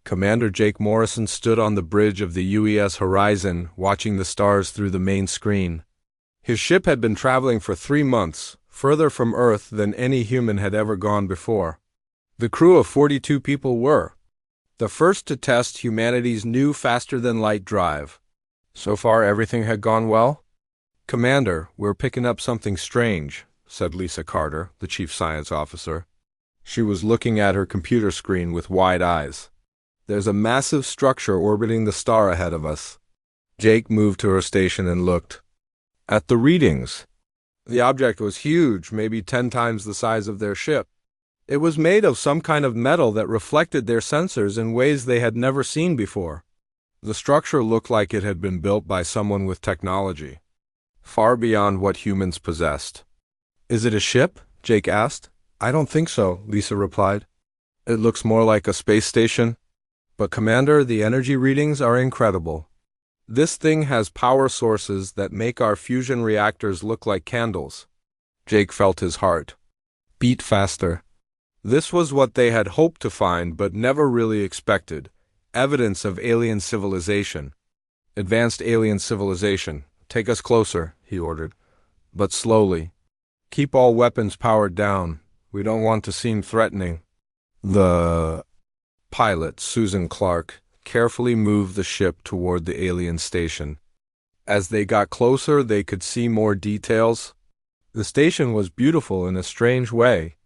Commander Jake Morrison stood on the bridge of the UES Horizon, watching the stars through the main screen. His ship had been traveling for 3 months, further from Earth than any human had ever gone before. The crew of 42 people were the first to test humanity's new faster-than-light drive. So far, everything had gone well? "Commander, we're picking up something strange," said Lisa Carter, the chief science officer. She was looking at her computer screen with wide eyes. "There's a massive structure orbiting the star ahead of us." Jake moved to her station and looked at the readings. The object was huge, maybe 10 times the size of their ship. It was made of some kind of metal that reflected their sensors in ways they had never seen before. The structure looked like it had been built by someone with technology far beyond what humans possessed. "Is it a ship?" Jake asked. "I don't think so," Lisa replied. "It looks more like a space station." "But Commander, the energy readings are incredible. This thing has power sources that make our fusion reactors look like candles." Jake felt his heart beat faster. This was what they had hoped to find but never really expected: evidence of alien civilization. "Advanced alien civilization. Take us closer," he ordered. "But slowly. Keep all weapons powered down. We don't want to seem threatening." The pilot, Susan Clark, carefully moved the ship toward the alien station. As they got closer, they could see more details. The station was beautiful in a strange way.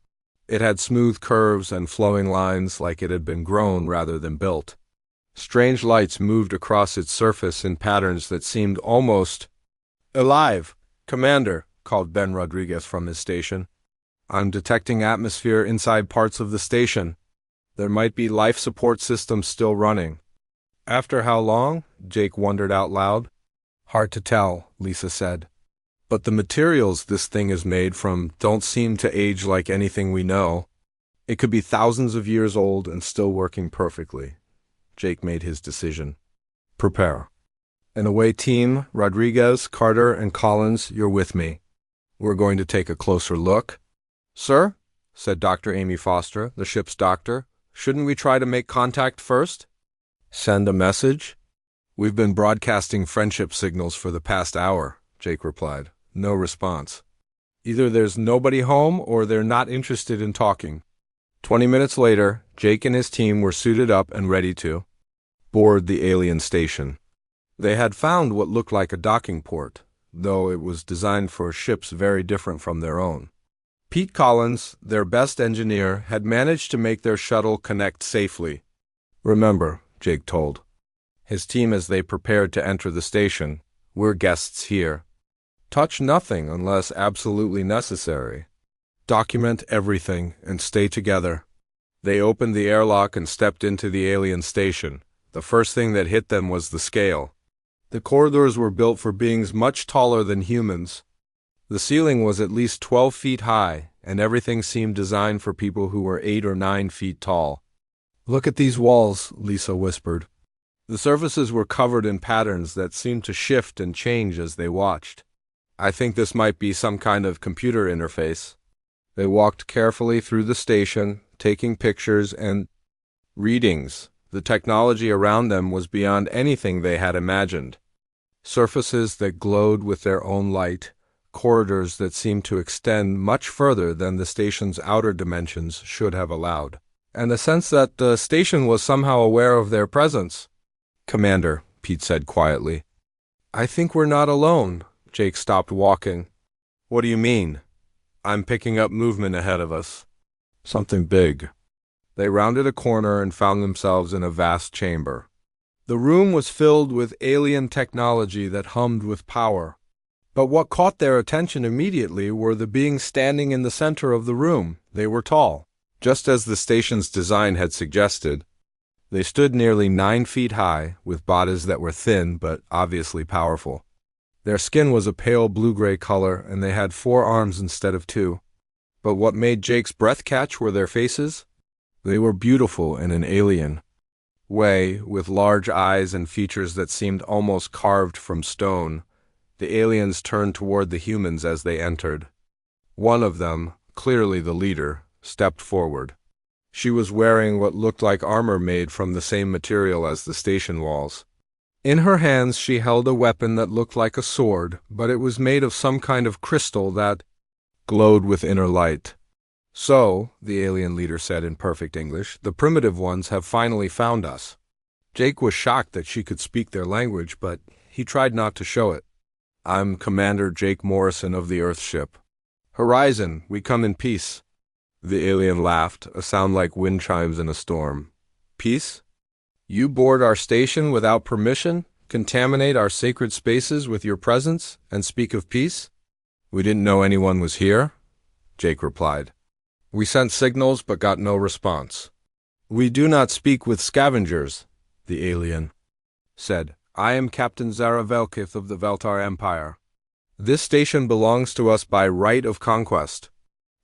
It had smooth curves and flowing lines, like it had been grown rather than built. Strange lights moved across its surface in patterns that seemed almost alive. "Commander," called Ben Rodriguez from his station, "I'm detecting atmosphere inside parts of the station. There might be life support systems still running." "After how long?" Jake wondered out loud. "Hard to tell," Lisa said. "But the materials this thing is made from don't seem to age like anything we know. It could be thousands of years old and still working perfectly." Jake made his decision. "Prepare. And away team, Rodriguez, Carter, and Collins, you're with me. We're going to take a closer look." "Sir," said Dr. Amy Foster, the ship's doctor, "shouldn't we try to make contact first?" "Send a message?" "We've been broadcasting friendship signals for the past hour," Jake replied. No response. "Either there's nobody home or they're not interested in talking." 20 minutes later, Jake and his team were suited up and ready to board the alien station. They had found what looked like a docking port, though it was designed for ships very different from their own. Pete Collins, their best engineer, had managed to make their shuttle connect safely. "Remember," Jake told his team as they prepared to enter the station, "we're guests here. Touch nothing unless absolutely necessary. Document everything and stay together." They opened the airlock and stepped into the alien station. The first thing that hit them was the scale. The corridors were built for beings much taller than humans. The ceiling was at least 12 feet high, and everything seemed designed for people who were 8 or 9 feet tall. "Look at these walls," Lisa whispered. The surfaces were covered in patterns that seemed to shift and change as they watched. "I think this might be some kind of computer interface." They walked carefully through the station, taking pictures and readings. The technology around them was beyond anything they had imagined. Surfaces that glowed with their own light, corridors that seemed to extend much further than the station's outer dimensions should have allowed, and a sense that the station was somehow aware of their presence. "Commander," Pete said quietly, "I think we're not alone." Jake stopped walking. "What do you mean?" "I'm picking up movement ahead of us. Something big." They rounded a corner and found themselves in a vast chamber. The room was filled with alien technology that hummed with power. But what caught their attention immediately were the beings standing in the center of the room. They were tall, just as the station's design had suggested. They stood nearly 9 feet high, with bodies that were thin but obviously powerful. Their skin was a pale blue-gray color, and they had 4 arms instead of 2. But what made Jake's breath catch were their faces. They were beautiful in an alien way, with large eyes and features that seemed almost carved from stone. The aliens turned toward the humans as they entered. One of them, clearly the leader, stepped forward. She was wearing what looked like armor made from the same material as the station walls. In her hands she held a weapon that looked like a sword, but it was made of some kind of crystal that glowed with inner light. "So," the alien leader said in perfect English, "the primitive ones have finally found us." Jake was shocked that she could speak their language, but he tried not to show it. "I'm Commander Jake Morrison of the Earthship. Horizon, we come in peace." The alien laughed, a sound like wind chimes in a storm. "Peace? You board our station without permission, contaminate our sacred spaces with your presence, and speak of peace?" "We didn't know anyone was here," Jake replied. "We sent signals but got no response." "We do not speak with scavengers," the alien said. "I am Captain Zara Velkith of the Veltar Empire. This station belongs to us by right of conquest."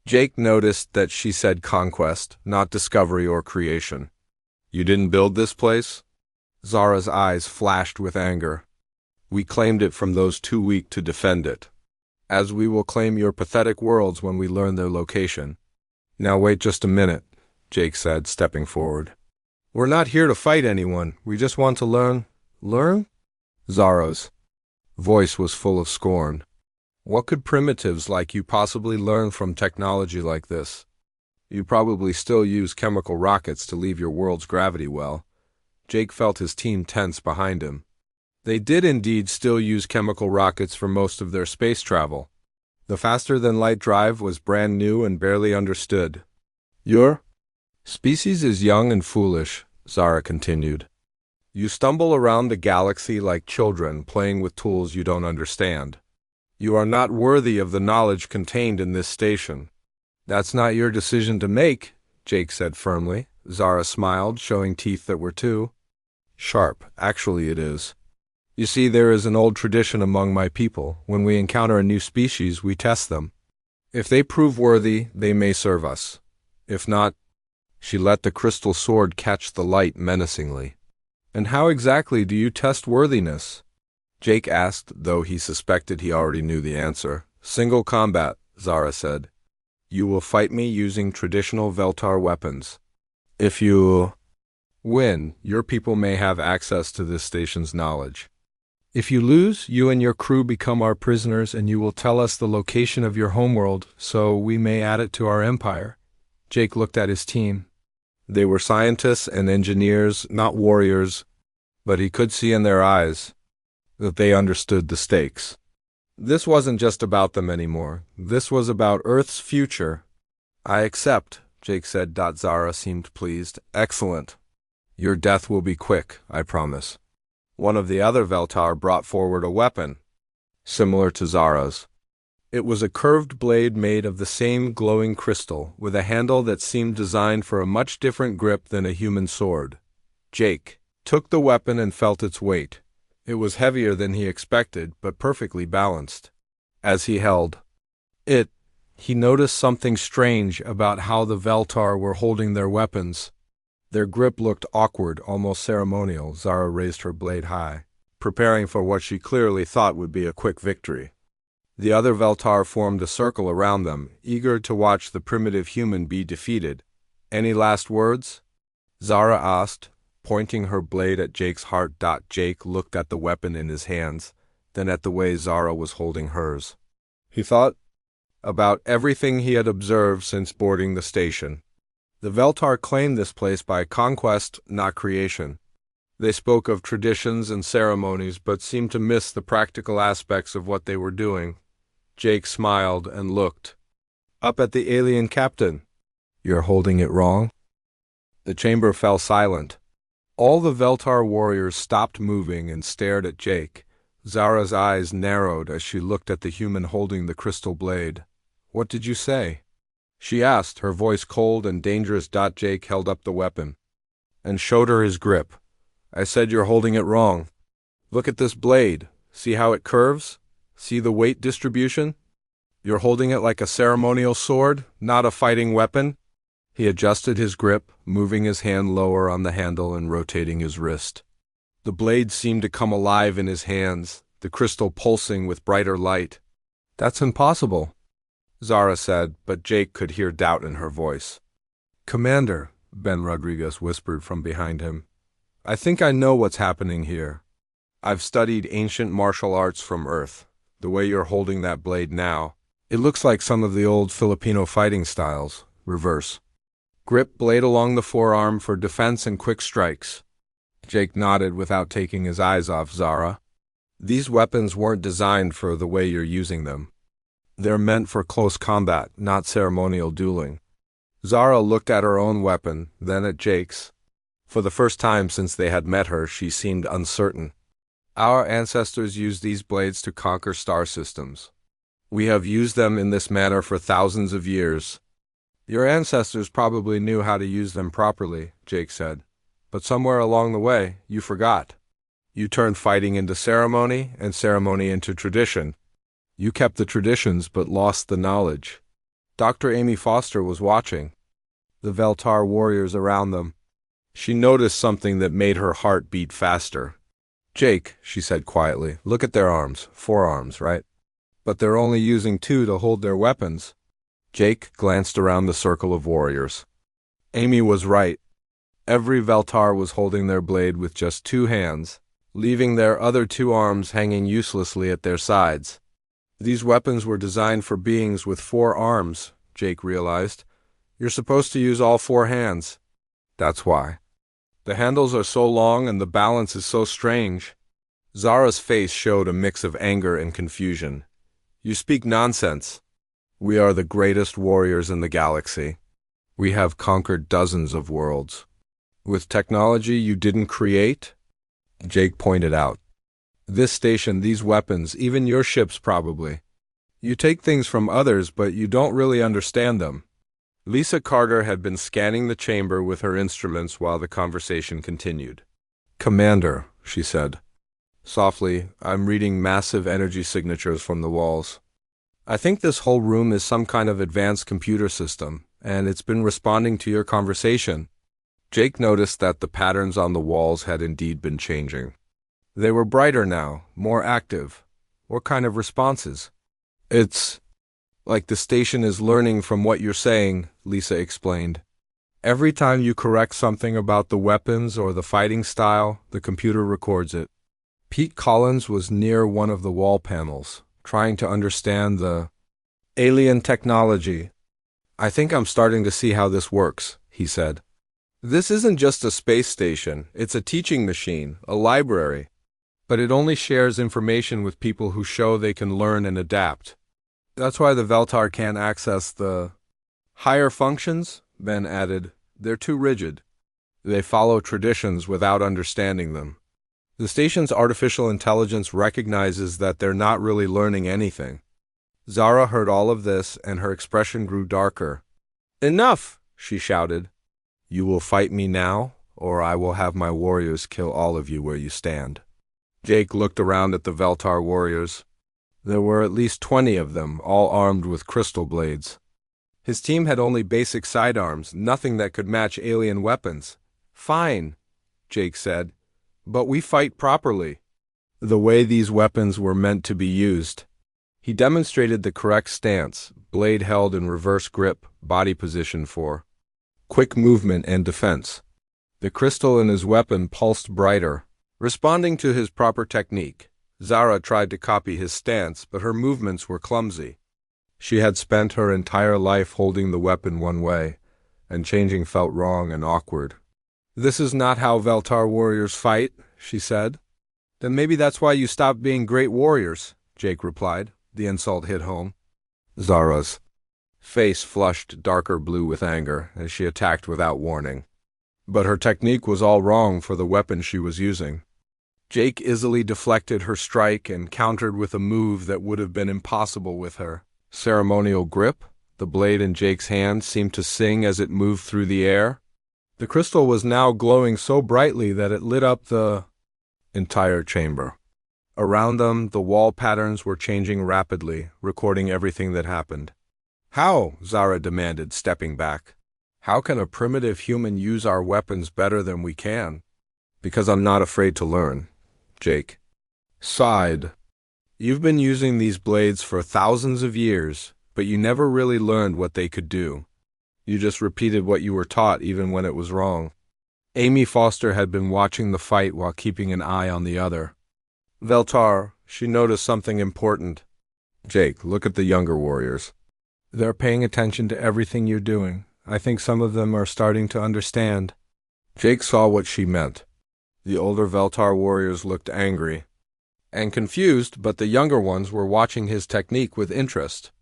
Jake noticed that she said conquest, not discovery or creation. "You didn't build this place?" Zara's eyes flashed with anger. "We claimed it from those too weak to defend it, as we will claim your pathetic worlds when we learn their location." "Now wait just a minute," Jake said, stepping forward. "We're not here to fight anyone. We just want to learn." "Learn?" Zara's voice was full of scorn. "What could primitives like you possibly learn from technology like this? You probably still use chemical rockets to leave your world's gravity well." Jake felt his team tense behind him. They did indeed still use chemical rockets for most of their space travel. The faster-than-light drive was brand new and barely understood. "Your species is young and foolish," Zara continued. "You stumble around the galaxy like children playing with tools you don't understand. You are not worthy of the knowledge contained in this station." "That's not your decision to make," Jake said firmly. Zara smiled, showing teeth that were too sharp. "Actually, it is. You see, there is an old tradition among my people. When we encounter a new species, we test them. If they prove worthy, they may serve us. If not—" She let the crystal sword catch the light menacingly. "And how exactly do you test worthiness?" Jake asked, though he suspected he already knew the answer. "Single combat," Zara said. "You will fight me using traditional Veltar weapons. If you win, your people may have access to this station's knowledge. If you lose, you and your crew become our prisoners and you will tell us the location of your homeworld so we may add it to our empire." Jake looked at his team. They were scientists and engineers, not warriors, but he could see in their eyes that they understood the stakes. This wasn't just about them anymore. This was about Earth's future. "I accept," Jake said. Zara seemed pleased. "Excellent. Your death will be quick, I promise." One of the other Veltar brought forward a weapon, similar to Zara's. It was a curved blade made of the same glowing crystal, with a handle that seemed designed for a much different grip than a human sword. Jake took the weapon and felt its weight. It was heavier than he expected, but perfectly balanced. As he held it, he noticed something strange about how the Veltar were holding their weapons. Their grip looked awkward, almost ceremonial. Zara raised her blade high, preparing for what she clearly thought would be a quick victory. The other Veltar formed a circle around them, eager to watch the primitive human be defeated. "Any last words?" Zara asked, pointing her blade at Jake's heart. Jake looked at the weapon in his hands, then at the way Zara was holding hers. He thought about everything he had observed since boarding the station. The Veltar claimed this place by conquest, not creation. They spoke of traditions and ceremonies, but seemed to miss the practical aspects of what they were doing. Jake smiled and looked up at the alien captain. "You're holding it wrong?" The chamber fell silent. All the Veltar warriors stopped moving and stared at Jake. Zara's eyes narrowed as she looked at the human holding the crystal blade. "What did you say?" she asked, her voice cold and dangerous. Jake held up the weapon and showed her his grip. "I said you're holding it wrong. Look at this blade. See how it curves? See the weight distribution? You're holding it like a ceremonial sword, not a fighting weapon." He adjusted his grip, moving his hand lower on the handle and rotating his wrist. The blade seemed to come alive in his hands, the crystal pulsing with brighter light. "That's impossible," Zara said, but Jake could hear doubt in her voice. "Commander, Ben Rodriguez whispered from behind him. I think I know what's happening here. I've studied ancient martial arts from Earth. The way you're holding that blade now, it looks like some of the old Filipino fighting styles. Reverse. Grip blade along the forearm for defense and quick strikes. Jake nodded without taking his eyes off Zara. These weapons weren't designed for the way you're using them. They're meant for close combat, not ceremonial dueling. Zara looked at her own weapon, then at Jake's. For the first time since they had met her, she seemed uncertain. Our ancestors used these blades to conquer star systems. We have used them in this manner for thousands of years. Your ancestors probably knew how to use them properly, Jake said. But somewhere along the way, you forgot. You turned fighting into ceremony and ceremony into tradition. You kept the traditions but lost the knowledge. Dr. Amy Foster was watching, the Veltar warriors around them. She noticed something that made her heart beat faster. Jake, she said quietly, look at their arms. 4 arms, right? But they're only using 2 to hold their weapons. Jake glanced around the circle of warriors. Amy was right. Every Veltar was holding their blade with just 2 hands, leaving their other 2 arms hanging uselessly at their sides. These weapons were designed for beings with 4 arms, Jake realized. You're supposed to use all 4 hands. That's why. The handles are so long and the balance is so strange. Zara's face showed a mix of anger and confusion. You speak nonsense. We are the greatest warriors in the galaxy. We have conquered dozens of worlds. With technology you didn't create? Jake pointed out. This station, these weapons, even your ships probably. You take things from others, but you don't really understand them. Lisa Carter had been scanning the chamber with her instruments while the conversation continued. Commander, she said. Softly, I'm reading massive energy signatures from the walls. I think this whole room is some kind of advanced computer system, and it's been responding to your conversation. Jake noticed that the patterns on the walls had indeed been changing. They were brighter now, more active. What kind of responses? It's like the station is learning from what you're saying, Lisa explained. Every time you correct something about the weapons or the fighting style, the computer records it. Pete Collins was near one of the wall panels, trying to understand the alien technology. I think I'm starting to see how this works, he said. This isn't just a space station, it's a teaching machine, a library. But it only shares information with people who show they can learn and adapt. That's why the Veltar can't access the higher functions, Ben added. They're too rigid. They follow traditions without understanding them. The station's artificial intelligence recognizes that they're not really learning anything. Zara heard all of this, and her expression grew darker. Enough, she shouted. You will fight me now, or I will have my warriors kill all of you where you stand. Jake looked around at the Veltar warriors. There were at least 20 of them, all armed with crystal blades. His team had only basic sidearms, nothing that could match alien weapons. Fine, Jake said, but we fight properly. The way these weapons were meant to be used. He demonstrated the correct stance, blade held in reverse grip, body position for quick movement and defense. The crystal in his weapon pulsed brighter, responding to his proper technique. Zara tried to copy his stance, but her movements were clumsy. She had spent her entire life holding the weapon one way, and changing felt wrong and awkward. This is not how Veltar warriors fight, she said. Then maybe that's why you stopped being great warriors, Jake replied. The insult hit home. Zara's face flushed darker blue with anger as she attacked without warning. But her technique was all wrong for the weapon she was using. Jake easily deflected her strike and countered with a move that would have been impossible with her. Ceremonial grip, the blade in Jake's hand seemed to sing as it moved through the air. The crystal was now glowing so brightly that it lit up the entire chamber. Around them, the wall patterns were changing rapidly, recording everything that happened. How? Zara demanded, stepping back. How can a primitive human use our weapons better than we can? Because I'm not afraid to learn. Jake sighed. You've been using these blades for thousands of years, but you never really learned what they could do. You just repeated what you were taught even when it was wrong. Amy Foster had been watching the fight while keeping an eye on the other. Veltar, she noticed something important. Jake, look at the younger warriors. They're paying attention to everything you're doing. I think some of them are starting to understand. Jake saw what she meant. The older Veltar warriors looked angry and confused, but the younger ones were watching his technique with interest.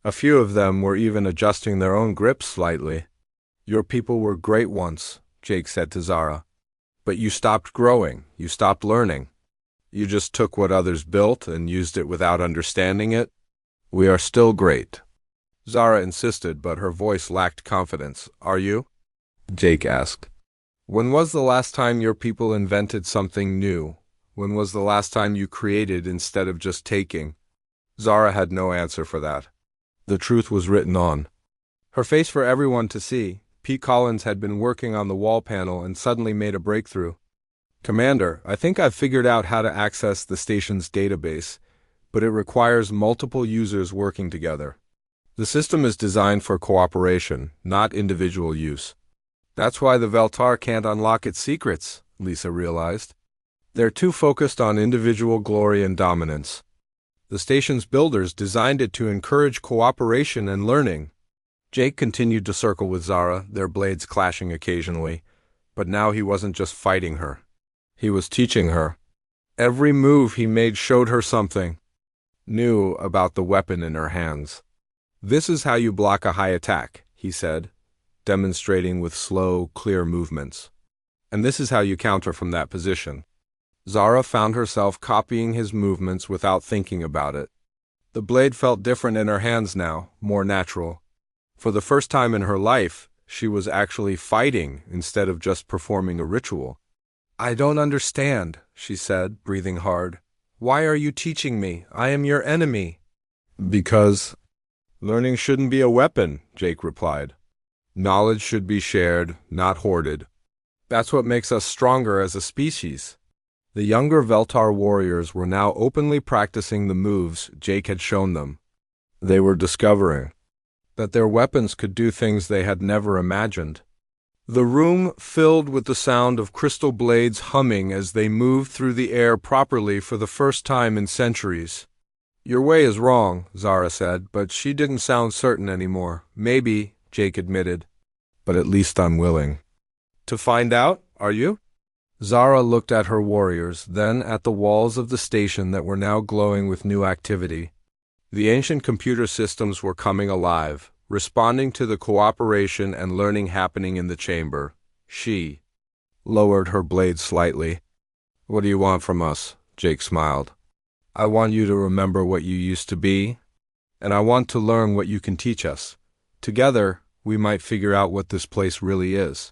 A few of them were even adjusting their own grips slightly. Your people were great once, Jake said to Zara. But you stopped growing, you stopped learning. You just took what others built and used it without understanding it. We are still great. Zara insisted, but her voice lacked confidence. Are you? Jake asked. When was the last time your people invented something new? When was the last time you created instead of just taking? Zara had no answer for that. The truth was written on her face for everyone to see. Pete Collins had been working on the wall panel and suddenly made a breakthrough. Commander, I think I've figured out how to access the station's database, but it requires multiple users working together. The system is designed for cooperation, not individual use. That's why the Veltar can't unlock its secrets, Lisa realized. They're too focused on individual glory and dominance. The station's builders designed it to encourage cooperation and learning. Jake continued to circle with Zara, their blades clashing occasionally, but now he wasn't just fighting her. He was teaching her. Every move he made showed her something new about the weapon in her hands. This is how you block a high attack, he said, demonstrating with slow, clear movements. And this is how you counter from that position. Zara found herself copying his movements without thinking about it. The blade felt different in her hands now, more natural. For the first time in her life, she was actually fighting instead of just performing a ritual. I don't understand, she said, breathing hard. Why are you teaching me? I am your enemy. Because learning shouldn't be a weapon, Jake replied. Knowledge should be shared, not hoarded. That's what makes us stronger as a species. The younger Veltar warriors were now openly practicing the moves Jake had shown them. They were discovering that their weapons could do things they had never imagined. The room filled with the sound of crystal blades humming as they moved through the air properly for the first time in centuries. Your way is wrong, Zara said, but she didn't sound certain anymore. Maybe, Jake admitted, but at least I'm willing. To find out, are you? Zara looked at her warriors, then at the walls of the station that were now glowing with new activity. The ancient computer systems were coming alive, responding to the cooperation and learning happening in the chamber. She lowered her blade slightly. What do you want from us? Jake smiled. I want you to remember what you used to be, and I want to learn what you can teach us. Together, we might figure out what this place really is.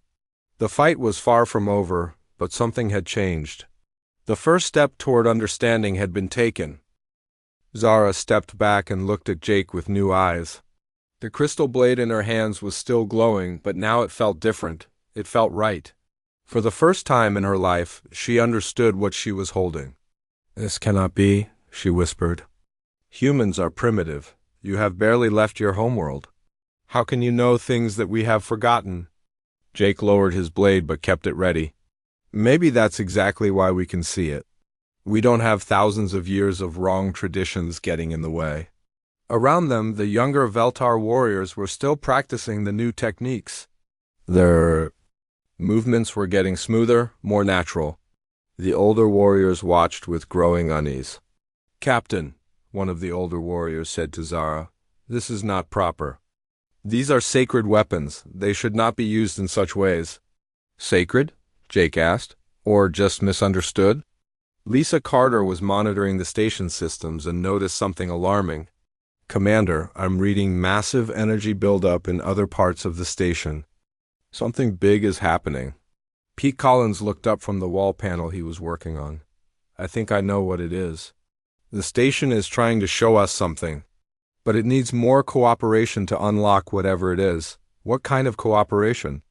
The fight was far from over, but something had changed. The first step toward understanding had been taken. Zara stepped back and looked at Jake with new eyes. The crystal blade in her hands was still glowing, but now it felt different. It felt right. For the first time in her life, she understood what she was holding. This cannot be, she whispered. Humans are primitive. You have barely left your homeworld. How can you know things that we have forgotten? Jake lowered his blade but kept it ready. Maybe that's exactly why we can see it. We don't have thousands of years of wrong traditions getting in the way. Around them, the younger Veltar warriors were still practicing the new techniques. Their movements were getting smoother, more natural. The older warriors watched with growing unease. Captain, one of the older warriors said to Zara, this is not proper. These are sacred weapons. They should not be used in such ways. Sacred? Jake asked. Or just misunderstood? Lisa Carter was monitoring the station systems and noticed something alarming. Commander, I'm reading massive energy buildup in other parts of the station. Something big is happening. Pete Collins looked up from the wall panel he was working on. I think I know what it is. The station is trying to show us something, but it needs more cooperation to unlock whatever it is. What kind of cooperation?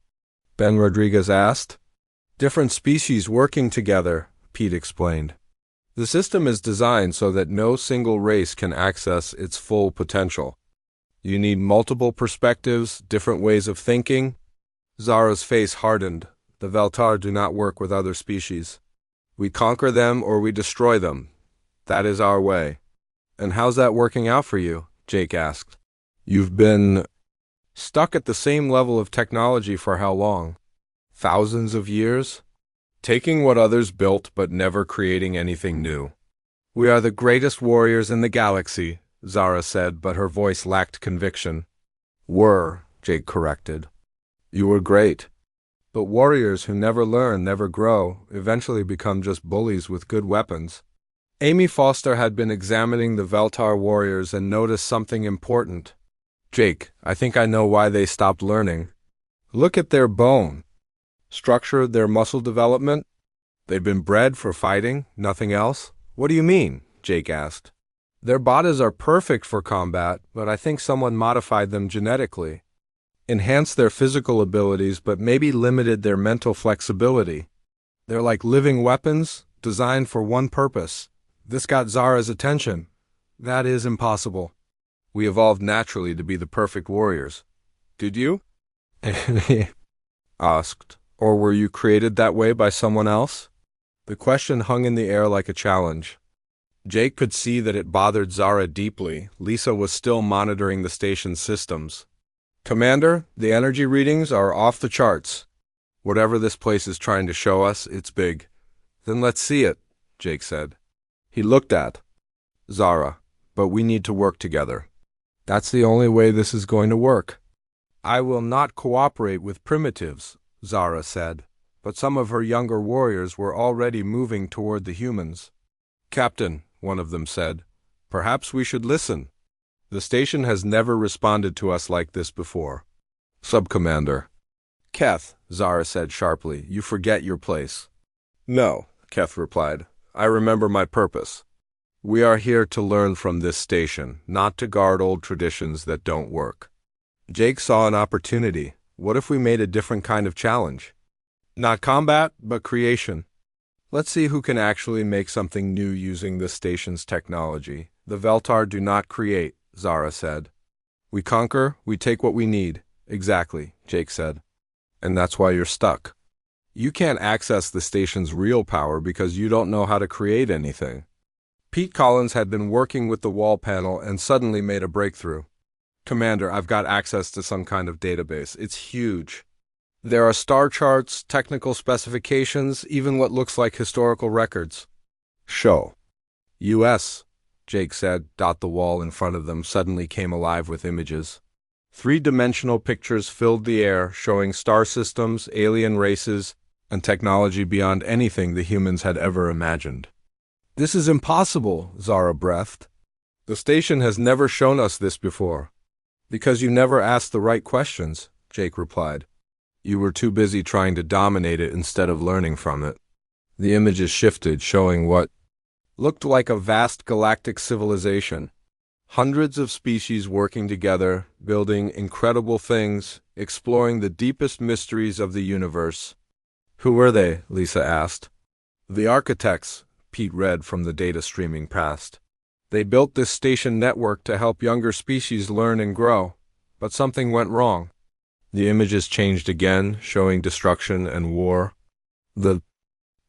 Ben Rodriguez asked. Different species working together, Pete explained. The system is designed so that no single race can access its full potential. You need multiple perspectives, different ways of thinking. Zara's face hardened. The Veltar do not work with other species. We conquer them or we destroy them. That is our way. And how's that working out for you? Jake asked. You've been stuck at the same level of technology for how long? Thousands of years? Taking what others built but never creating anything new. We are the greatest warriors in the galaxy, Zara said, but her voice lacked conviction. Were, Jake corrected. You were great. But warriors who never learn, never grow, eventually become just bullies with good weapons. Amy Foster had been examining the Veltar warriors and noticed something important. Jake, I think I know why they stopped learning. Look at their bone structure, their muscle development. They've been bred for fighting, nothing else. What do you mean? Jake asked. Their bodies are perfect for combat, but I think someone modified them genetically. Enhanced their physical abilities, but maybe limited their mental flexibility. They're like living weapons, designed for one purpose. This got Zara's attention. That is impossible. We evolved naturally to be the perfect warriors. Did you? Asked. Or were you created that way by someone else? The question hung in the air like a challenge. Jake could see that it bothered Zara deeply. Lisa was still monitoring the station's systems. Commander, the energy readings are off the charts. Whatever this place is trying to show us, it's big. Then let's see it, Jake said. He looked at Zara, but we need to work together. That's the only way this is going to work. I will not cooperate with primitives, Zara said, but some of her younger warriors were already moving toward the humans. Captain, one of them said, perhaps we should listen. The station has never responded to us like this before. Subcommander. Keth, Zara said sharply, you forget your place. No, Keth replied. I remember my purpose. We are here to learn from this station, not to guard old traditions that don't work. Jake saw an opportunity. What if we made a different kind of challenge? Not combat, but creation. Let's see who can actually make something new using this station's technology. The Veltar do not create, Zara said. We conquer, we take what we need. Exactly, Jake said. And that's why you're stuck. You can't access the station's real power because you don't know how to create anything. Pete Collins had been working with the wall panel and suddenly made a breakthrough. Commander, I've got access to some kind of database. It's huge. There are star charts, technical specifications, even what looks like historical records. Show. U.S., Jake said. The wall in front of them suddenly came alive with images. Three-dimensional pictures filled the air, showing star systems, alien races, and technology beyond anything the humans had ever imagined. This is impossible, Zara breathed. The station has never shown us this before. Because you never asked the right questions, Jake replied. You were too busy trying to dominate it instead of learning from it. The images shifted, showing what looked like a vast galactic civilization. Hundreds of species working together, building incredible things, exploring the deepest mysteries of the universe. Who were they? Lisa asked. The architects, Pete read from the data streaming past. They built this station network to help younger species learn and grow, but something went wrong. The images changed again, showing destruction and war. The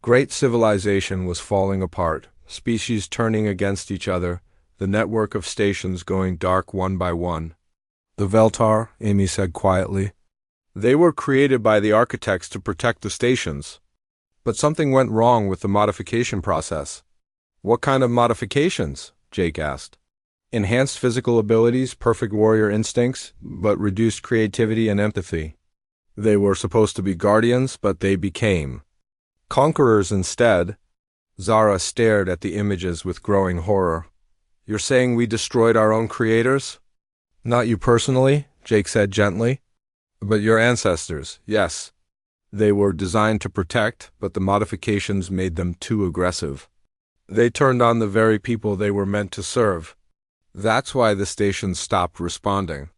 great civilization was falling apart, species turning against each other, the network of stations going dark one by one. The Veltar, Amy said quietly. They were created by the architects to protect the stations. But something went wrong with the modification process. What kind of modifications? Jake asked. Enhanced physical abilities, perfect warrior instincts, but reduced creativity and empathy. They were supposed to be guardians, but they became conquerors instead. Zara stared at the images with growing horror. You're saying we destroyed our own creators? Not you personally, Jake said gently. But your ancestors, yes. They were designed to protect, but the modifications made them too aggressive. They turned on the very people they were meant to serve. That's why the station stopped responding.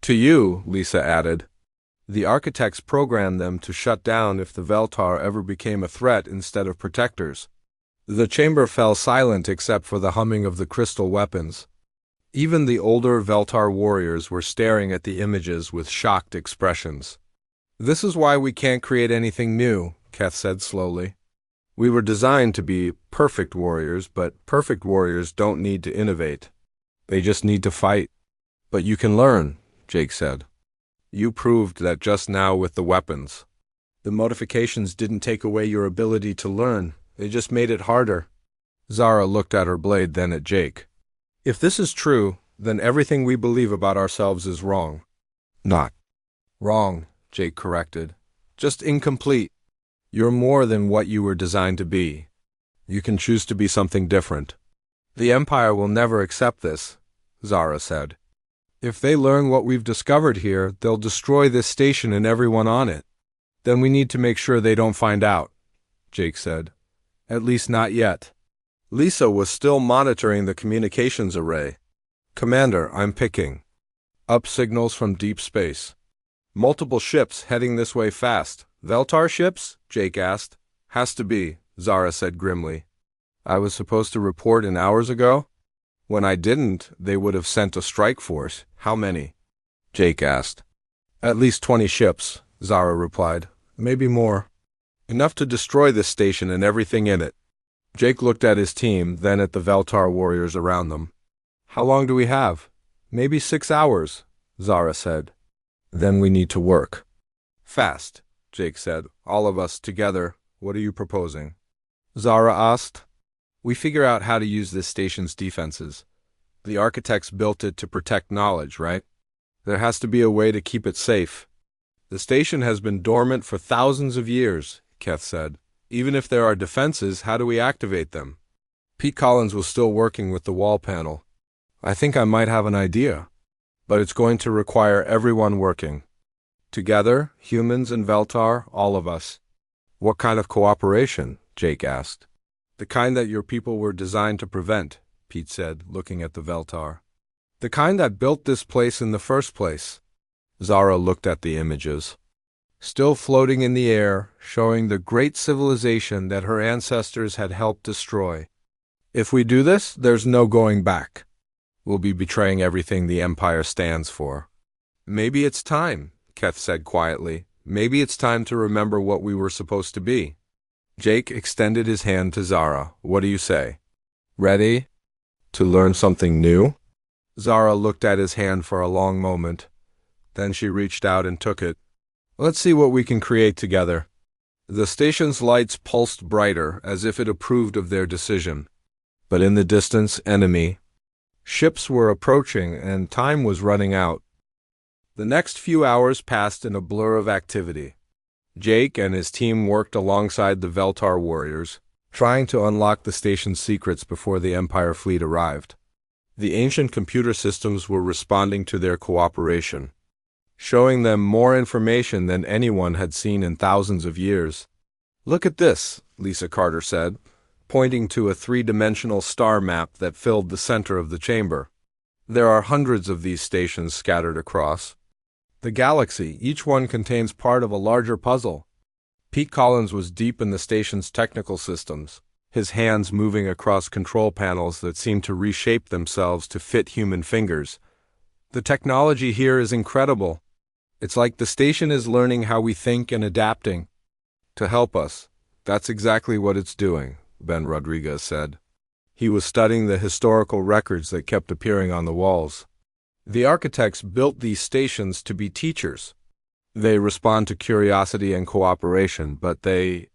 To you, Lisa added. The architects programmed them to shut down if the Veltar ever became a threat instead of protectors. The chamber fell silent except for the humming of the crystal weapons. Even the older Veltar warriors were staring at the images with shocked expressions. "This is why we can't create anything new," Keth said slowly. "We were designed to be perfect warriors, but perfect warriors don't need to innovate. They just need to fight." "But you can learn," Jake said. "You proved that just now with the weapons. The modifications didn't take away your ability to learn, they just made it harder." Zara looked at her blade, then at Jake. "If this is true, then everything we believe about ourselves is wrong." "Not wrong," Jake corrected. "Just incomplete. You're more than what you were designed to be. You can choose to be something different." "The Empire will never accept this," Zara said. "If they learn what we've discovered here, they'll destroy this station and everyone on it." "Then we need to make sure they don't find out," Jake said. "At least not yet." Lisa was still monitoring the communications array. "Commander, I'm picking up signals from deep space. Multiple ships heading this way fast." "Veltar ships?" Jake asked. "Has to be," Zara said grimly. "I was supposed to report in hours ago? When I didn't, they would have sent a strike force." "How many?" Jake asked. "At least 20 ships," Zara replied. "Maybe more. Enough to destroy this station and everything in it." Jake looked at his team, then at the Veltar warriors around them. "How long do we have?" "Maybe 6 hours," Zara said. "Then we need to work fast," Jake said. "All of us together. What are you proposing?" Zara asked. "We figure out how to use this station's defenses. The architects built it to protect knowledge, right? There has to be a way to keep it safe." "The station has been dormant for thousands of years," Keth said. "Even if there are defenses, how do we activate them?" Pete Collins was still working with the wall panel. "I think I might have an idea. But it's going to require everyone working together, humans and Veltar, all of us." "What kind of cooperation?" Jake asked. "The kind that your people were designed to prevent," Pete said, looking at the Veltar. "The kind that built this place in the first place." Zara looked at the images, still floating in the air, showing the great civilization that her ancestors had helped destroy. "If we do this, there's no going back. We'll be betraying everything the Empire stands for." "Maybe it's time," Keth said quietly. "Maybe it's time to remember what we were supposed to be." Jake extended his hand to Zara. "What do you say? Ready to learn something new?" Zara looked at his hand for a long moment. Then she reached out and took it. "Let's see what we can create together." The station's lights pulsed brighter, as if it approved of their decision. But in the distance, enemy ships were approaching, and time was running out. The next few hours passed in a blur of activity. Jake and his team worked alongside the Veltar warriors, trying to unlock the station's secrets before the Empire fleet arrived. The ancient computer systems were responding to their cooperation, showing them more information than anyone had seen in thousands of years. "Look at this," Lisa Carter said, pointing to a 3-dimensional star map that filled the center of the chamber. "There are hundreds of these stations scattered across the galaxy. Each one contains part of a larger puzzle." Pete Collins was deep in the station's technical systems, his hands moving across control panels that seemed to reshape themselves to fit human fingers. "The technology here is incredible. It's like the station is learning how we think and adapting to help us." "That's exactly what it's doing," Ben Rodriguez said. He was studying the historical records that kept appearing on the walls. "The architects built these stations to be teachers. They respond to curiosity and cooperation, but they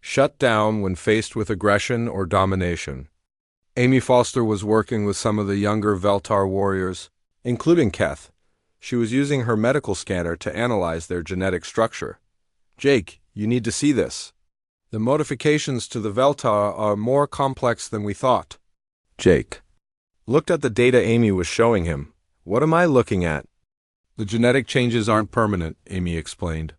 shut down when faced with aggression or domination." Amy Foster was working with some of the younger Veltar warriors, including Keth. She was using her medical scanner to analyze their genetic structure. "Jake, you need to see this. The modifications to the Veltar are more complex than we thought." Jake looked at the data Amy was showing him. "What am I looking at?" "The genetic changes aren't permanent," Amy explained.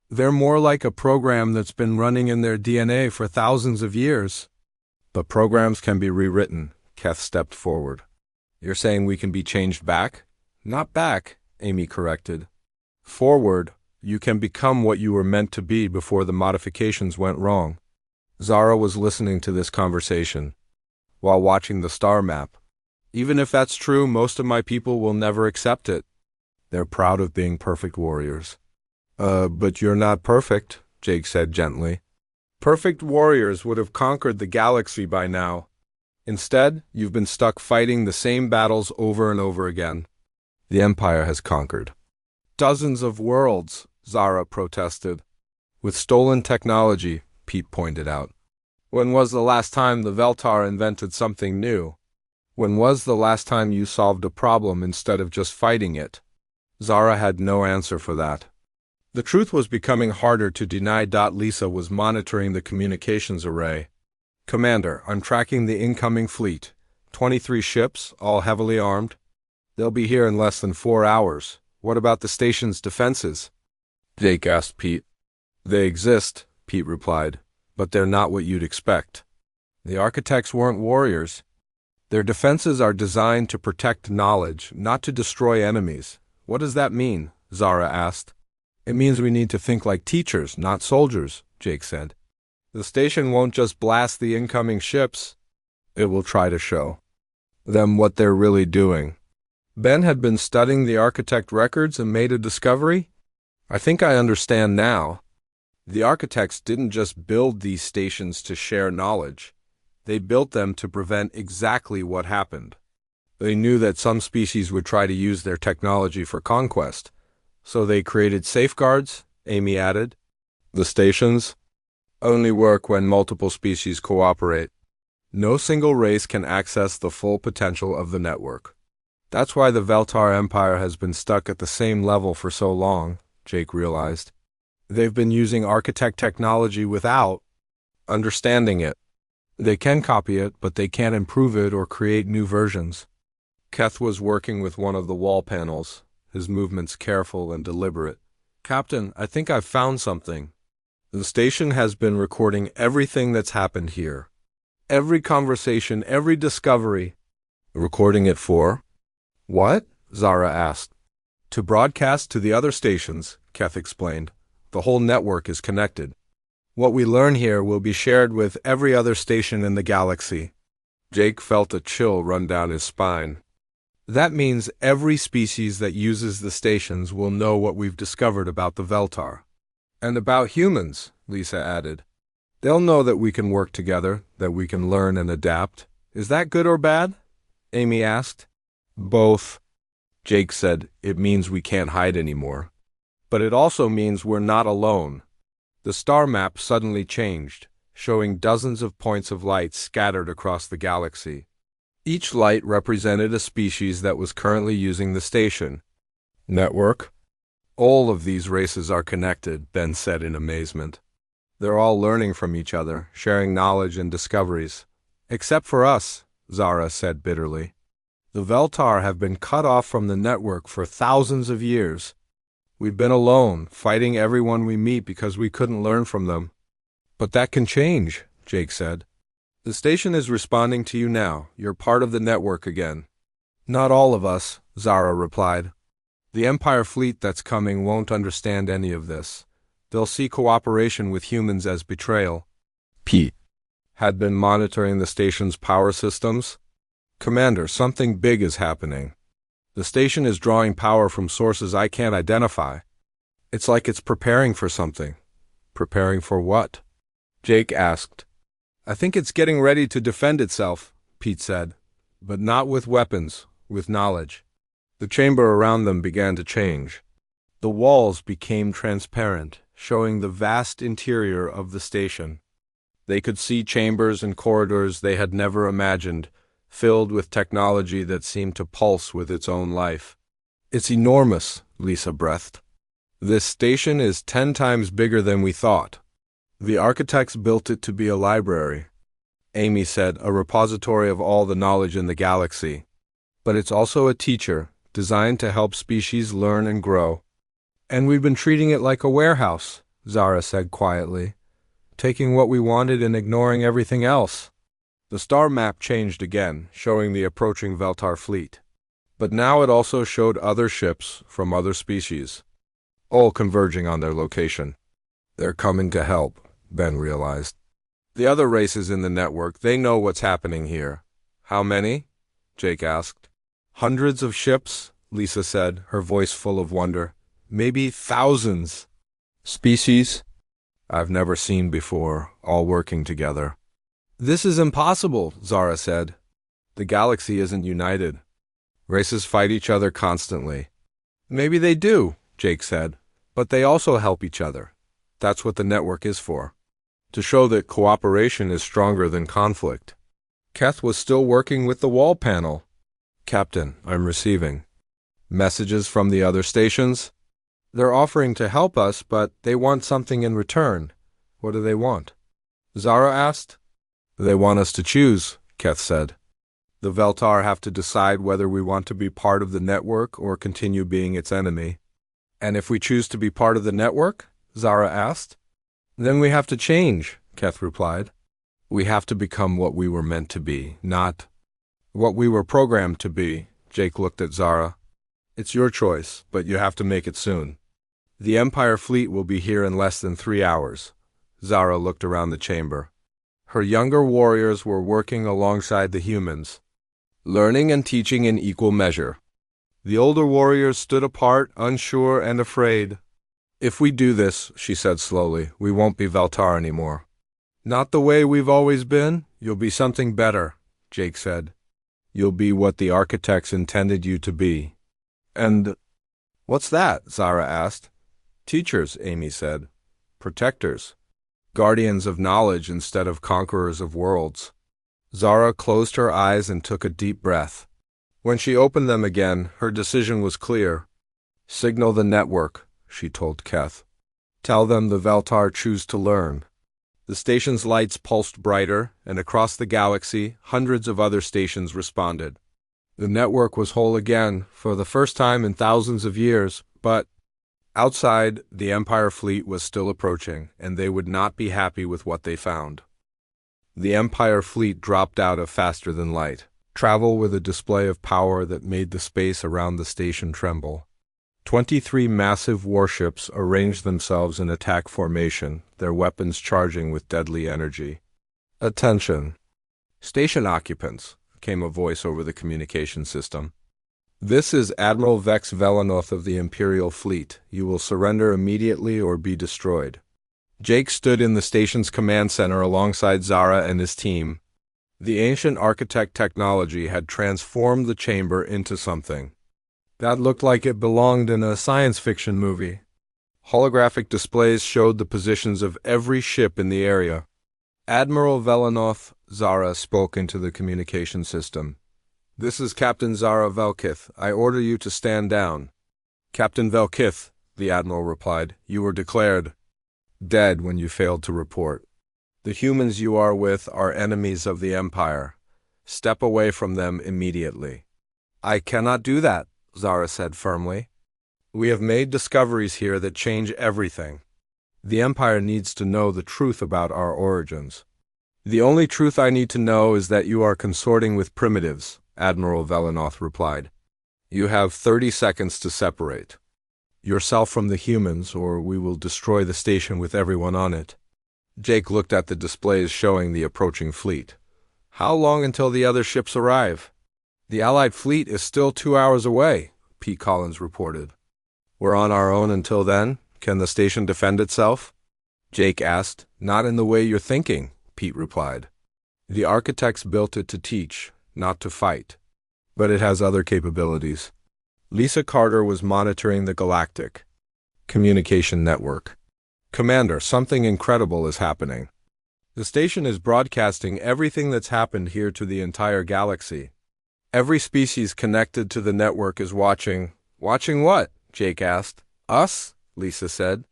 "They're more like a program that's been running in their DNA for thousands of years." "But programs can be rewritten," Keth stepped forward. "You're saying we can be changed back?" "Not back," Amy corrected. "Forward. You can become what you were meant to be before the modifications went wrong." Zara was listening to this conversation while watching the star map. Even if that's true, most of my people will never accept it. They're proud of being perfect warriors. But you're not perfect, Jake said gently. Perfect warriors would have conquered the galaxy by now. Instead, you've been stuck fighting the same battles over and over again. The Empire has conquered dozens of worlds, Zara protested. With stolen technology, Pete pointed out. When was the last time the Veltar invented something new? When was the last time you solved a problem instead of just fighting it? Zara had no answer for that. The truth was becoming harder to deny. Lisa was monitoring the communications array. Commander, I'm tracking the incoming fleet. 23 ships, all heavily armed. They'll be here in less than 4 hours. What about the station's defenses? Jake asked Pete. They exist, Pete replied, but they're not what you'd expect. The architects weren't warriors. Their defenses are designed to protect knowledge, not to destroy enemies. What does that mean? Zara asked. It means we need to think like teachers, not soldiers, Jake said. The station won't just blast the incoming ships. It will try to show them what they're really doing. Ben had been studying the architect records and made a discovery. I think I understand now. The architects didn't just build these stations to share knowledge. They built them to prevent exactly what happened. They knew that some species would try to use their technology for conquest. So they created safeguards, Amy added. The stations only work when multiple species cooperate. No single race can access the full potential of the network. That's why the Veltar Empire has been stuck at the same level for so long, Jake realized. They've been using architect technology without understanding it. They can copy it, but they can't improve it or create new versions. Keth was working with one of the wall panels, his movements careful and deliberate. Captain, I think I've found something. The station has been recording everything that's happened here. Every conversation, every discovery. Recording it for? What? Zara asked. To broadcast to the other stations, Keth explained. The whole network is connected. What we learn here will be shared with every other station in the galaxy. Jake felt a chill run down his spine. That means every species that uses the stations will know what we've discovered about the Veltar. And about humans, Lisa added. They'll know that we can work together, that we can learn and adapt. Is that good or bad? Amy asked. Both. Jake said, it means we can't hide anymore. But it also means we're not alone. The star map suddenly changed, showing dozens of points of light scattered across the galaxy. Each light represented a species that was currently using the station. Network? All of these races are connected, Ben said in amazement. They're all learning from each other, sharing knowledge and discoveries. Except for us, Zara said bitterly. The Veltar have been cut off from the network for thousands of years. We've been alone, fighting everyone we meet because we couldn't learn from them. But that can change, Jake said. The station is responding to you now. You're part of the network again. Not all of us, Zara replied. The Empire fleet that's coming won't understand any of this. They'll see cooperation with humans as betrayal. Pete had been monitoring the station's power systems. Commander, something big is happening. The station is drawing power from sources I can't identify. It's like it's preparing for something. Preparing for what? Jake asked. I think it's getting ready to defend itself, Pete said. But not with weapons, with knowledge. The chamber around them began to change. The walls became transparent, showing the vast interior of the station. They could see chambers and corridors they had never imagined, filled with technology that seemed to pulse with its own life. It's enormous, Lisa breathed. This station is 10 times bigger than we thought. The architects built it to be a library. Amy said, a repository of all the knowledge in the galaxy. But it's also a teacher, designed to help species learn and grow. And we've been treating it like a warehouse, Zara said quietly, taking what we wanted and ignoring everything else. The star map changed again, showing the approaching Veltar fleet. But now it also showed other ships from other species, all converging on their location. They're coming to help, Ben realized. The other races in the network, they know what's happening here. How many? Jake asked. Hundreds of ships, Lisa said, her voice full of wonder. Maybe thousands. Species I've never seen before, all working together. This is impossible, Zara said. The galaxy isn't united. Races fight each other constantly. Maybe they do, Jake said, but they also help each other. That's what the network is for. To show that cooperation is stronger than conflict. Keth was still working with the wall panel. Captain, I'm receiving. Messages from the other stations? They're offering to help us, but they want something in return. What do they want? Zara asked. They want us to choose, Keth said. The Veltar have to decide whether we want to be part of the network or continue being its enemy. And if we choose to be part of the network? Zara asked. Then we have to change, Keth replied. We have to become what we were meant to be, not what we were programmed to be. Jake looked at Zara. It's your choice, but you have to make it soon. The Empire fleet will be here in less than 3 hours. Zara looked around the chamber. Her younger warriors were working alongside the humans, learning and teaching in equal measure. The older warriors stood apart, unsure and afraid. If we do this, she said slowly, we won't be Veltar anymore. Not the way we've always been. You'll be something better, Jake said. You'll be what the architects intended you to be. And what's that? Zara asked. Teachers, Amy said. Protectors. Guardians of knowledge instead of conquerors of worlds. Zara closed her eyes and took a deep breath. When she opened them again, her decision was clear. Signal the network, she told Keth. Tell them the Veltar choose to learn. The station's lights pulsed brighter, and across the galaxy, hundreds of other stations responded. The network was whole again, for the first time in thousands of years, but outside, the Empire fleet was still approaching, and they would not be happy with what they found. The Empire fleet dropped out of faster than light, travel with a display of power that made the space around the station tremble. 23 massive warships arranged themselves in attack formation, their weapons charging with deadly energy. Attention! Station occupants, came a voice over the communication system. This is Admiral Vex Velanoth of the Imperial Fleet. You will surrender immediately or be destroyed. Jake stood in the station's command center alongside Zara and his team. The ancient architect technology had transformed the chamber into something that looked like it belonged in a science fiction movie. Holographic displays showed the positions of every ship in the area. Admiral Velanoth, Zara spoke into the communication system. This is Captain Zara Velkith. I order you to stand down. Captain Velkith, the Admiral replied, you were declared dead when you failed to report. The humans you are with are enemies of the Empire. Step away from them immediately. I cannot do that, Zara said firmly. We have made discoveries here that change everything. The Empire needs to know the truth about our origins. The only truth I need to know is that you are consorting with primitives, Admiral Velanoth replied. You have 30 seconds to separate yourself from the humans, or we will destroy the station with everyone on it. Jake looked at the displays showing the approaching fleet. How long until the other ships arrive? The Allied fleet is still 2 hours away, Pete Collins reported. We're on our own until then? Can the station defend itself? Jake asked. Not in the way you're thinking, Pete replied. The architects built it to teach, not to fight. But it has other capabilities. Lisa Carter was monitoring the Galactic communication network. Commander, something incredible is happening. The station is broadcasting everything that's happened here to the entire galaxy. Every species connected to the network is watching. Watching what? Jake asked. Us? Lisa said.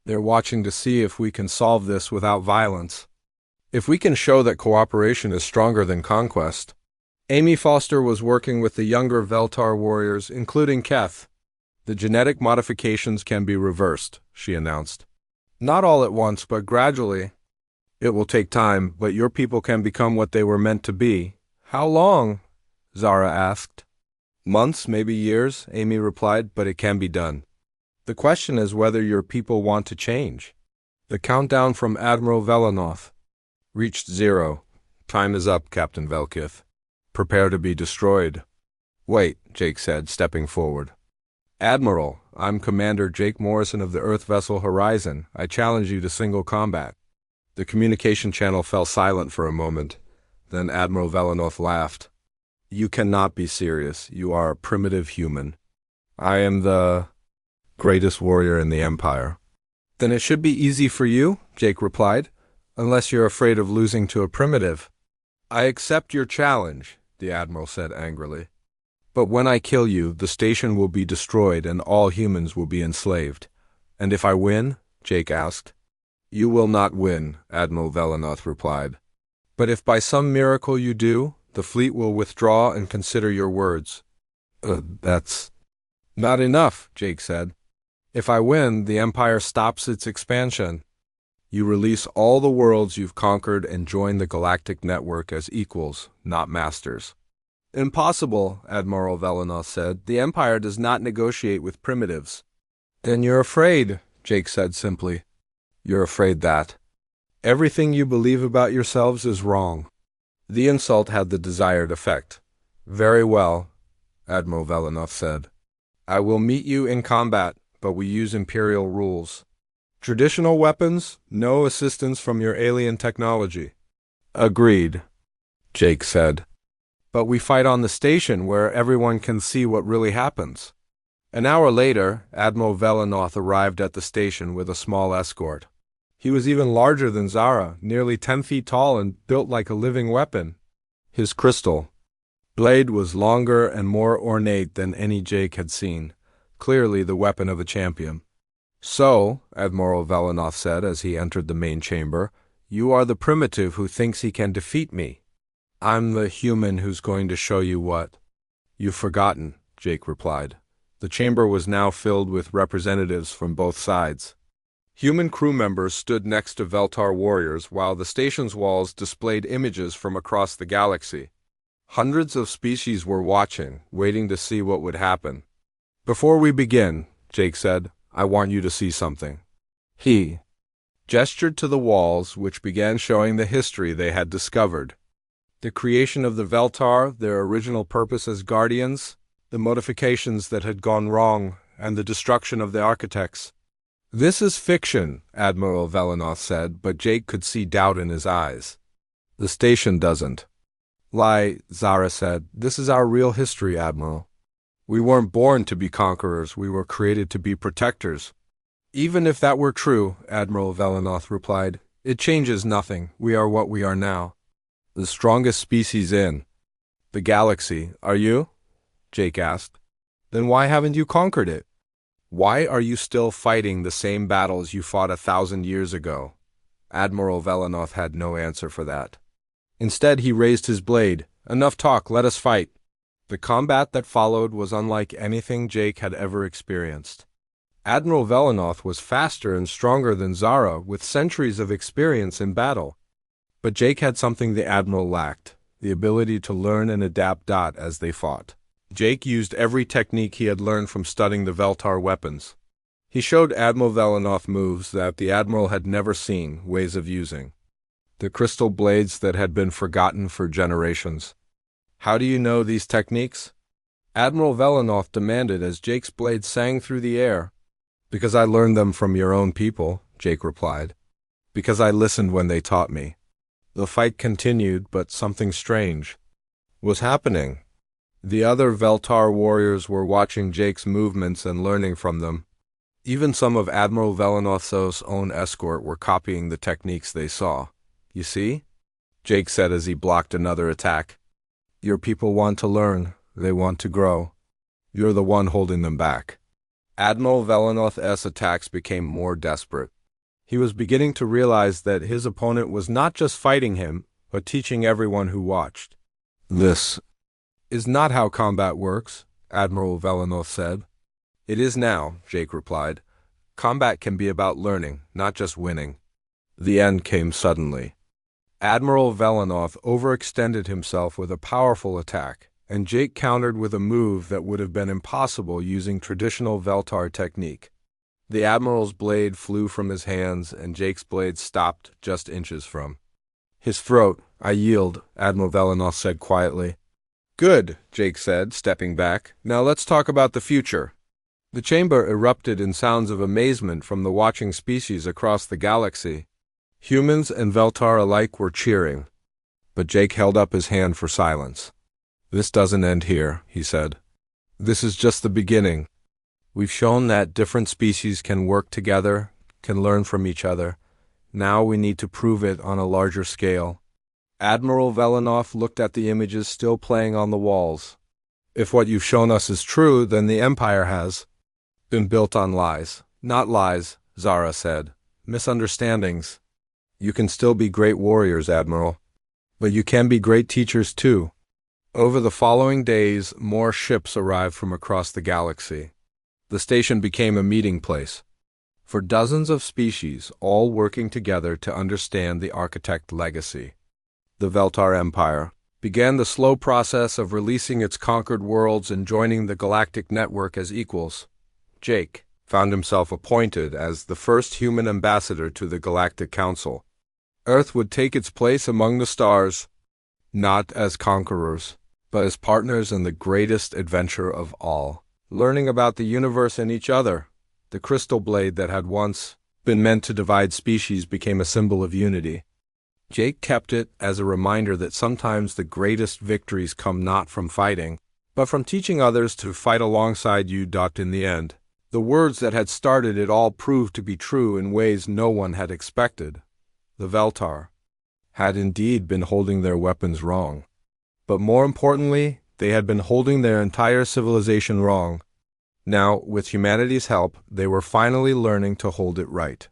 They're watching to see if we can solve this without violence. If we can show that cooperation is stronger than conquest. Amy Foster was working with the younger Veltar warriors, including Keth. The genetic modifications can be reversed, she announced. Not all at once, but gradually. It will take time, but your people can become what they were meant to be. How long? Zara asked. Months, maybe years, Amy replied, but it can be done. The question is whether your people want to change. The countdown from Admiral Velanoth reached 0. Time is up, Captain Velkith. prepare to be destroyed. Wait, Jake said, stepping forward. Admiral, I'm Commander Jake Morrison of the Earth vessel Horizon. I challenge you to single combat. The communication channel fell silent for a moment. Then Admiral Velanoth laughed. You cannot be serious. You are a primitive human. I am the greatest warrior in the Empire. Then it should be easy for you, Jake replied, unless you're afraid of losing to a primitive. I accept your challenge, the Admiral said angrily. But when I kill you, the station will be destroyed and all humans will be enslaved. And if I win? Jake asked. You will not win, Admiral Velanoth replied. But if by some miracle you do, the fleet will withdraw and consider your words. That's not enough, Jake said. If I win, the Empire stops its expansion. You release all the worlds you've conquered and join the galactic network as equals, not masters. Impossible, Admiral Velanoth said. The Empire does not negotiate with primitives. Then you're afraid, Jake said simply. You're afraid that everything you believe about yourselves is wrong. The insult had the desired effect. Very well, Admiral Velanoth said. I will meet you in combat, but we use Imperial rules. Traditional weapons, no assistance from your alien technology. Agreed, Jake said. But we fight on the station where everyone can see what really happens. An hour later, Admiral Velanoth arrived at the station with a small escort. He was even larger than Zara, nearly 10 feet tall and built like a living weapon. His crystal blade was longer and more ornate than any Jake had seen, clearly the weapon of a champion. So, Admiral Velanoth said as he entered the main chamber, you are the primitive who thinks he can defeat me. I'm the human who's going to show you what. You've forgotten, Jake replied. The chamber was now filled with representatives from both sides. Human crew members stood next to Veltar warriors while the station's walls displayed images from across the galaxy. Hundreds of species were watching, waiting to see what would happen. Before we begin, Jake said, I want you to see something. He gestured to the walls, which began showing the history they had discovered. The creation of the Veltar, their original purpose as guardians, the modifications that had gone wrong, and the destruction of the architects. This is fiction, Admiral Velanoth said, but Jake could see doubt in his eyes. The station doesn't lie, Zara said. This is our real history, Admiral. We weren't born to be conquerors, we were created to be protectors. Even if that were true, Admiral Velanoth replied, it changes nothing. We are what we are now. The strongest species in the galaxy, are you? Jake asked. Then why haven't you conquered it? Why are you still fighting the same battles you fought 1,000 years ago? Admiral Velanoth had no answer for that. Instead, he raised his blade. Enough talk, let us fight. The combat that followed was unlike anything Jake had ever experienced. Admiral Velanoth was faster and stronger than Zara, with centuries of experience in battle. But Jake had something the Admiral lacked, the ability to learn and adapt as they fought. Jake used every technique he had learned from studying the Veltar weapons. He showed Admiral Velanoth moves that the Admiral had never seen, ways of using. The crystal blades that had been forgotten for generations. How do you know these techniques? Admiral Velanoth demanded as Jake's blade sang through the air. Because I learned them from your own people, Jake replied. Because I listened when they taught me. The fight continued, but something strange was happening. The other Veltar warriors were watching Jake's movements and learning from them. Even some of Admiral Velanoth's own escort were copying the techniques they saw. You see? Jake said as he blocked another attack. Your people want to learn. They want to grow. You're the one holding them back. Admiral Velanoth's attacks became more desperate. He was beginning to realize that his opponent was not just fighting him, but teaching everyone who watched. This is not how combat works, Admiral Velanoth said. It is now, Jake replied. Combat can be about learning, not just winning. The end came suddenly. Admiral Velanoth overextended himself with a powerful attack, and Jake countered with a move that would have been impossible using traditional Veltar technique. The Admiral's blade flew from his hands, and Jake's blade stopped just inches from his throat. I yield, Admiral Velanoth said quietly. Good, Jake said, stepping back. Now let's talk about the future. The chamber erupted in sounds of amazement from the watching species across the galaxy. Humans and Veltar alike were cheering, but Jake held up his hand for silence. This doesn't end here, he said. This is just the beginning. We've shown that different species can work together, can learn from each other. Now we need to prove it on a larger scale. Admiral Velenov looked at the images still playing on the walls. If what you've shown us is true, then the Empire has been built on lies. Not lies, Zara said. Misunderstandings. You can still be great warriors, Admiral. But you can be great teachers too. Over the following days, more ships arrived from across the galaxy. The station became a meeting place for dozens of species, all working together to understand the Architect legacy. The Veltar Empire began the slow process of releasing its conquered worlds and joining the Galactic Network as equals. Jake found himself appointed as the first human ambassador to the Galactic Council. Earth would take its place among the stars, not as conquerors, but as partners in the greatest adventure of all, learning about the universe and each other. The crystal blade that had once been meant to divide species became a symbol of unity. Jake kept it as a reminder that sometimes the greatest victories come not from fighting, but from teaching others to fight alongside you. In the end, the words that had started it all proved to be true in ways no one had expected. The Veltar had indeed been holding their weapons wrong. But more importantly, they had been holding their entire civilization wrong. Now, with humanity's help, they were finally learning to hold it right.